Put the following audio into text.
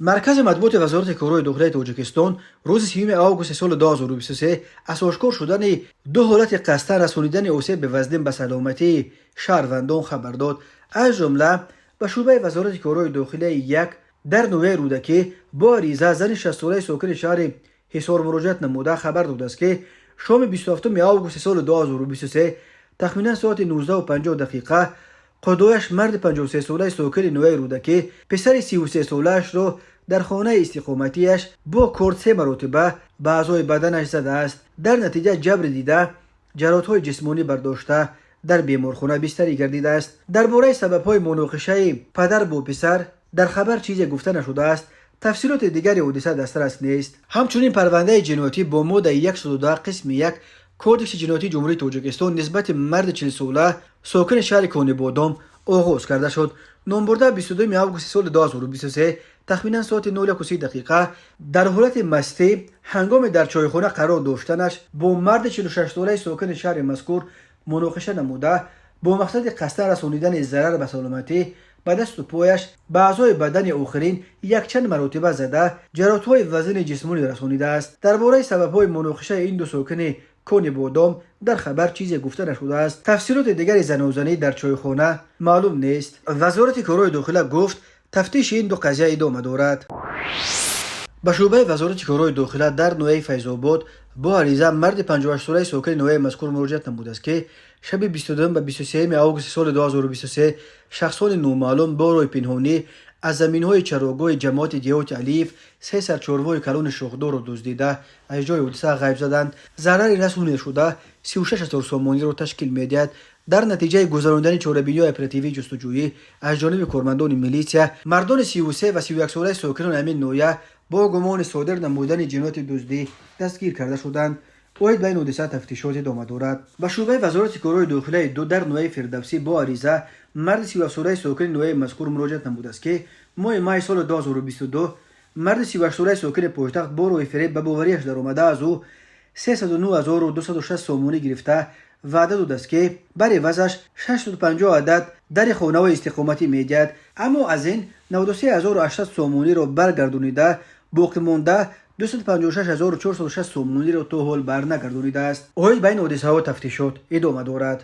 مرکز مطبوعات وزارت کارهای داخلی تاجیکستان روز 3 آگوست سال 2023 از آشکار شدن دو حالت قصدن رسانیدن آسیب به وزن به سلامتی شهروندان خبر داد. از جمله به شعبه وزارت کارهای داخلی یک در نوع رودکی با عریضه زن 60 ساله ساکن شهر حصار مراجعت نموده خبر داده است که شام 27 آگوست سال 2023 تخمینا ساعت 19:50 قدویش مرد 53 ساله ساکن نوع رودکی پسر 33 ساله‌اش را در خانه استقامتیش با کورد 3 مرتبه به اعضای بدنش زده است. در نتیجه جبر دیده جراحت‌های جسمانی برداشته در بیمارخانه بستری گردیده است. درباره سبب‌های مناقشه پدر با پسر در خبر چیزی گفته نشده است. تفصیلات دیگری حادثه دسترس نیست. همچنین پرونده جنایتی با ماده 102 قسم 1 کودکس جنایتی جمهوری تاجیکستان نسبت مرد 40 ساله ساکن شهر کونیبادام آغاز کرده شد. نامبرده 22 آگوست سال 2023 تخمینا ساعت 9:30 در حالت مستی هنگام در چایخانه قرار داشتنش با مرد 46 ساله ساکن شهر مذکور مناقشه نموده با مقصد قصد رسانیدن ضرر به سلامتی به دست و پایش به اعضای بدن آخرین یک چند مرتبه زده جراحت‌های وزن جسمانی رسانیده است. درباره سبب‌های مناقشه این دو ساکن کونیبادام در خبر چیزی گفته نشده است. تفسیرات دیگری زنوزنی در چایخانه معلوم نیست. وزارت کارهای داخلی گفت تفتیش این دو قضیه ادامه دارد. به شعبه وزارت کارهای داخلی در نوع فیض‌آباد با عریضه مرد 58 ساله ساکن نوع مذکور مراجعت نموده است که شب 22 و 23 آگوست سال 2023 شخصان نامعلوم با روی پنهانی از زمین‌های چراگاه جماعت دیهات الیف 3 سرچارهای کلان شاخدار را دزدیده از جای حادثه غیب زدند. ضرری رسونی شده 36,000 سومانی را تشکیل می‌دهد. در نتیجه گذراندن چاره‌بینی اپراتیوی جستجویی از جانب کارمندان میلیشیا مردان 33 و 31 ساله ساکنان همین نوعه با گمان صادر نمودن جنایت دزدی دستگیر کرده شدند. باید به این حادثه تفتیشات ادامه دارد. به شعبه وزارت کارهای داخلی دو در نوع فردوسی با عریضه مرد 37 ساله ساکن نوع مذکور مراجعت نموده است که ماه سال 2022 مرد 38 ساله ساکن پایتخت با روی فریب به باوریش در آمده از او 309,260 سومانی گرفته وعده داده است که بر عوضش 650 عدد در خانه و استقامتی می‌دهد، اما از این 93,800 سومانی را برگردانیده باقی مانده 256,460 سومانی را تا حال برنگردانیده است. اوید به این حادثه ها تفتیشات ادامه دارد.